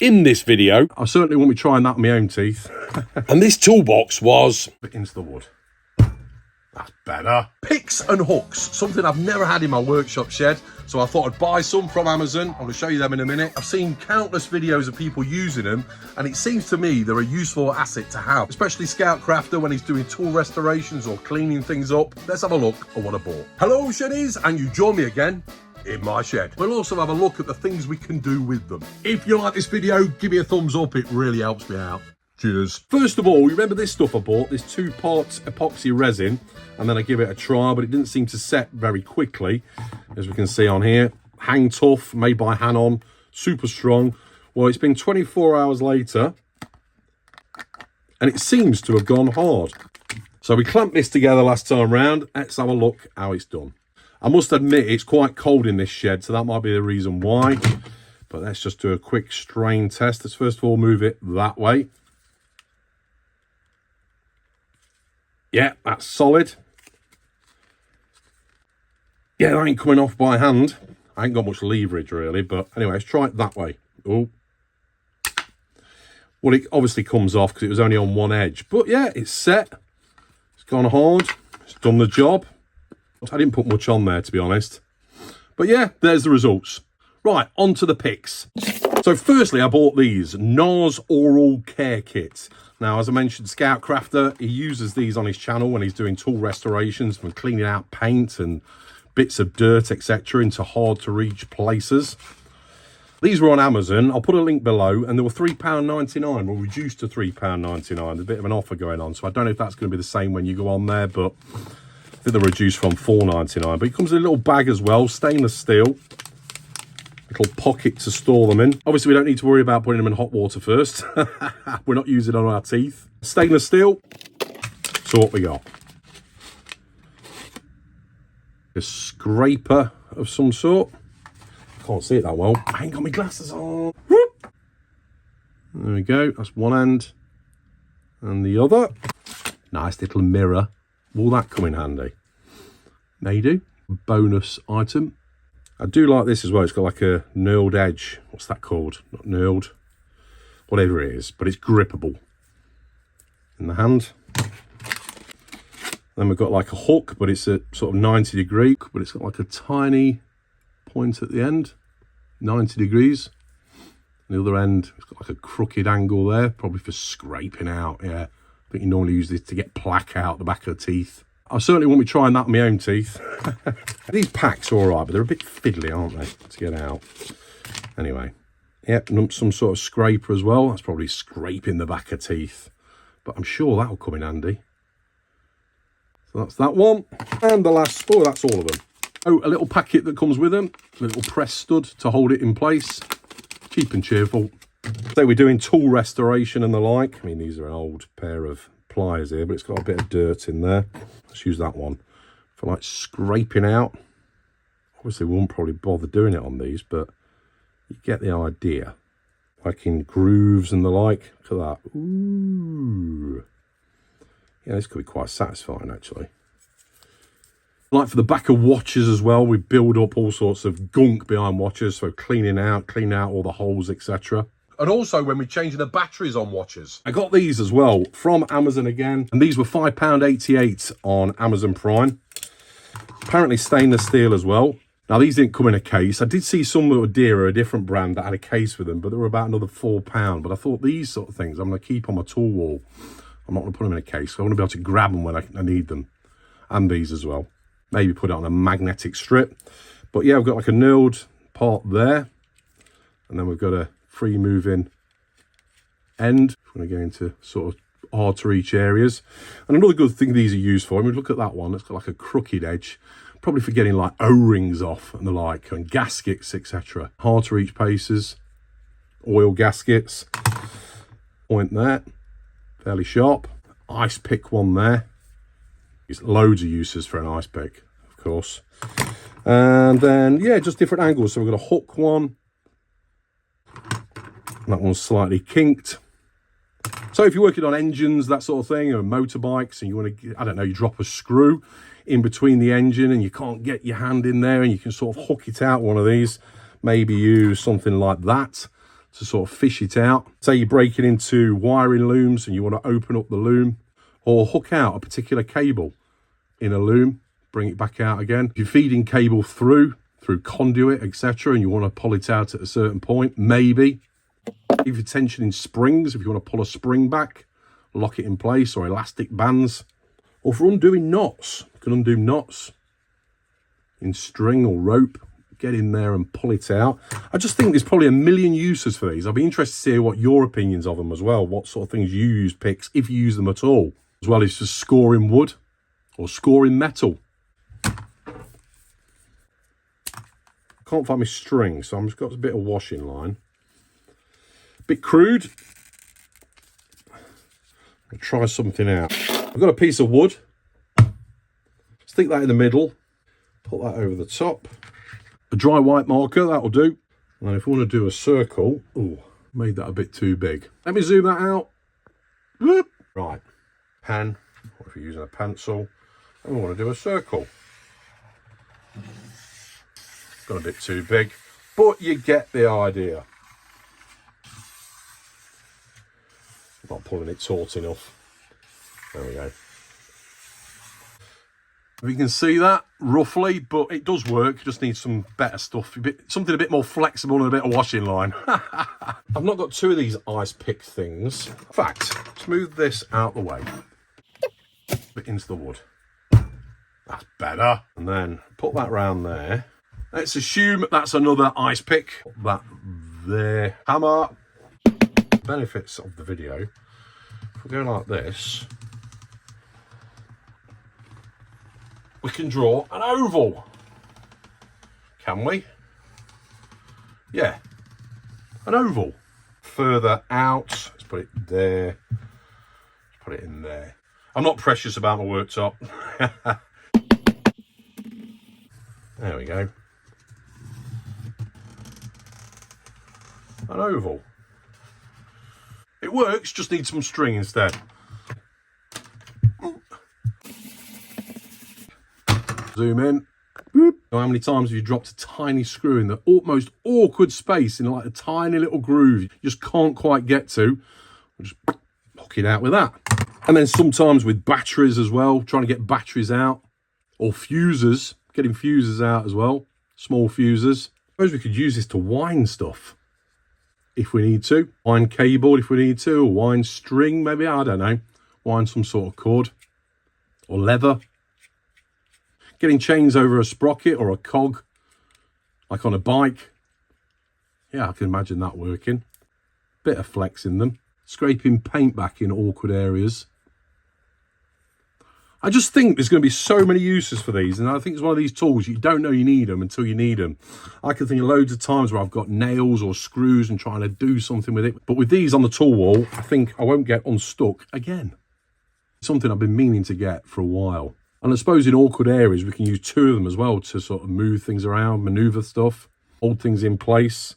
in this video. I certainly won't be trying that on my own teeth. And this toolbox was into the wood. That's better. Picks and hooks, something I've never had in my workshop shed, so I thought I'd buy some from Amazon. I'm going to show you them in a minute. I've seen countless videos of people using them, and it seems to me they're a useful asset to have, especially Scout Crafter when he's doing tool restorations or cleaning things up. Let's have a look at what I bought. Hello sheddies, and you join me again in my shed. We'll also have a look at the things we can do with them. If you like this video, give me a thumbs up, it really helps me out. Cheers. First of all, you remember this stuff I bought, this 2-part epoxy resin, and then I give it a try, but it didn't seem to set very quickly, as we can see on here. Hang tough, made by Hanon, super strong. Well, it's been 24 hours later, and it seems to have gone hard. So we clamped this together last time round. Let's have a look how it's done. I must admit, it's quite cold in this shed, so that might be the reason why. But let's just do a quick strain test. Let's first of all move it that way. Yeah, that's solid. Yeah, that ain't coming off by hand. I ain't got much leverage really, but anyway, let's try it that way. Oh. Well, it obviously comes off because it was only on one edge. But yeah, it's set. It's gone hard. It's done the job. I didn't put much on there, to be honest. But yeah, there's the results. Right, on to the picks. So firstly, I bought these NARS Oral Care Kits. Now, as I mentioned, Scout Crafter, he uses these on his channel when he's doing tool restorations, from cleaning out paint and bits of dirt, etc., into hard-to-reach places. These were on Amazon. I'll put a link below, and they were £3.99, well, reduced to £3.99. There's a bit of an offer going on, so I don't know if that's going to be the same when you go on there, but I think they're reduced from £4.99. But it comes in a little bag as well, stainless steel. Little pocket to store them in. Obviously, we don't need to worry about putting them in hot water first. We're not using it on our teeth. Stainless steel. So what we got? A scraper of some sort. Can't see it that well. I ain't got my glasses on. Whoop. There we go. That's one end. And the other. Nice little mirror. Will that come in handy? May do. Bonus item. I do like this as well. It's got like a knurled edge. What's that called? Not knurled. Whatever it is. But it's grippable. In the hand. Then we've got like a hook, but it's a sort of 90 degree. But it's got like a tiny point at the end. 90 degrees. The other end, it's got like a crooked angle there. Probably for scraping out. Yeah. I think you normally use this to get plaque out the back of the teeth. I certainly won't be trying that on my own teeth. These packs are all right, but they're a bit fiddly, aren't they, to get out? Anyway, yep, some sort of scraper as well. That's probably scraping the back of teeth, but I'm sure that'll come in handy. So that's that one. And the last, oh, that's all of them. Oh, a little packet that comes with them, a little press stud to hold it in place. Cheap and cheerful. So we're doing tool restoration and the like. I mean, these are an old pair of pliers here, but it's got a bit of dirt in there. Let's use that one for like scraping out. Obviously we won't probably bother doing it on these, but you get the idea. Like in grooves and the like. Look at that. Ooh. Yeah, this could be quite satisfying actually. Like for the back of watches as well, we build up all sorts of gunk behind watches, so cleaning out all the holes, etc. And also when we're changing the batteries on watches. I got these as well from Amazon again. And these were £5.88 on Amazon Prime. Apparently stainless steel as well. Now these didn't come in a case. I did see some that were dearer, a different brand that had a case with them, but they were about another £4. But I thought these sort of things I'm going to keep on my tool wall. I'm not going to put them in a case. So I want to be able to grab them when I need them. And these as well. Maybe put it on a magnetic strip. But yeah, I've got like a knurled part there. And then we've got a free moving end. We're going to go into sort of hard to reach areas. And another good thing these are used for, I mean, look at that one, it's got like a crooked edge, probably for getting like O-rings off and the like, and gaskets, etc. Hard to reach places, oil gaskets, point there, fairly sharp. Ice pick one there. There's loads of uses for an ice pick, of course. And then, yeah, just different angles. So we've got a hook one. That one's slightly kinked. So if you're working on engines, that sort of thing, or motorbikes, and you want to, I don't know, you drop a screw in between the engine and you can't get your hand in there and you can sort of hook it out one of these, maybe use something like that to sort of fish it out. Say you're breaking into wiring looms and you want to open up the loom, or hook out a particular cable in a loom, bring it back out again. If you're feeding cable through conduit, etc., and you want to pull it out at a certain point, maybe. If you're tensioning springs, if you want to pull a spring back, lock it in place, or elastic bands. Or for undoing knots, you can undo knots in string or rope. Get in there and pull it out. I just think there's probably a million uses for these. I'd be interested to hear what your opinions of them as well. What sort of things you use picks, if you use them at all. As well as just scoring wood or scoring metal. Can't find my string, so I've just got a bit of washing line. Bit crude. I'll try something out. I've got a piece of wood. Stick that in the middle. Put that over the top. A dry white marker, that'll do. And then if we want to do a circle, oh, made that a bit too big. Let me zoom that out. Whoop. Right, pen, or if you're using a pencil, and we want to do a circle. Got a bit too big, but you get the idea. Not pulling it taut enough. There we go. If you can see that roughly, but it does work. You just need some better stuff, something a bit more flexible and a bit of washing line. I've not got two of these ice pick things. In fact, smooth this out the way. Bit into the wood. That's better. And then put that round there. Let's assume that's another ice pick. Put that there. Hammer. Benefits of the video. If we go like this, we can draw an oval. Can we? Yeah. An oval. Further out. Let's put it there. Let's put it in there. I'm not precious about my worktop. There we go. An oval. It works, just needs some string instead. Zoom in. Boop. How many times have you dropped a tiny screw in the most awkward space in like a tiny little groove you just can't quite get to? Just knock it out with that. And then sometimes with batteries as well, trying to get batteries out, or fuses, getting fuses out as well, small fuses. I suppose we could use this to wind stuff if we need to. Wind cable if we need to, or wind string maybe, I don't know. Wind some sort of cord or leather. Getting chains over a sprocket or a cog, like on a bike. Yeah, I can imagine that working. Bit of flex in them. Scraping paint back in awkward areas. I just think there's going to be so many uses for these, and I think it's one of these tools you don't know you need them until you need them. I can think of loads of times where I've got nails or screws and trying to do something with it, but with these on the tool wall, I think I won't get unstuck again. Something I've been meaning to get for a while. And I suppose in awkward areas, we can use two of them as well to sort of move things around, maneuver stuff, hold things in place.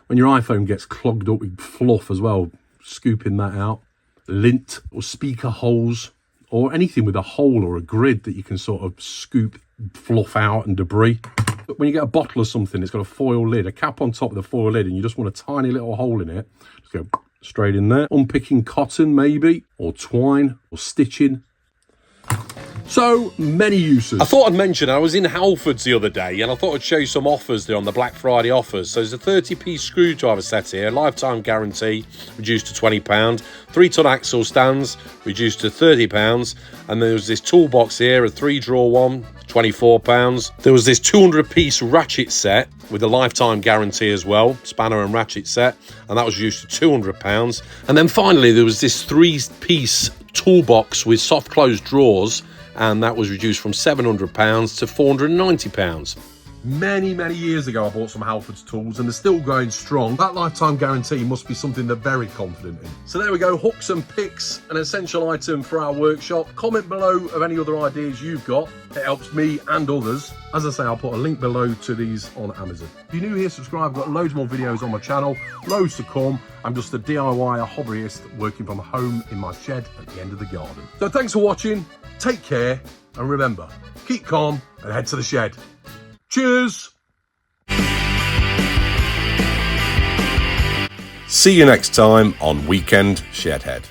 When your iPhone gets clogged up with fluff as well, scooping that out. Lint or speaker holes, or anything with a hole or a grid that you can sort of scoop fluff out and debris. But when you get a bottle or something, it's got a foil lid, a cap on top of the foil lid, and you just want a tiny little hole in it, just go straight in there. Unpicking cotton maybe, or twine, or stitching. So many uses. I thought I'd mention I was in Halfords the other day, and I thought I'd show you some offers there on the Black Friday offers. So there's a 30p screwdriver set here, lifetime guarantee, reduced to £20. 3-ton axle stands, reduced to £30. And there was this toolbox here, a 3-drawer one, £24. There was this 200-piece ratchet set with a lifetime guarantee as well, spanner and ratchet set, and that was reduced to £200. And then finally there was this 3-piece toolbox with soft closed drawers, and that was reduced from £700 to £490. Many years ago I bought some Halfords tools, and they're still going strong. That lifetime guarantee must be something they're very confident in. So there we go, hooks and picks, an essential item for our workshop. Comment below of any other ideas you've got. It helps me and others. As I say, I'll put a link below to these on Amazon. If you're new here, subscribe. I've got loads more videos on my channel, loads to come. I'm just a DIY, a hobbyist, working from home in my shed at the end of the garden. So thanks for watching, take care, and remember, keep calm and head to the shed. Cheers! See you next time on Weekend Shedhead.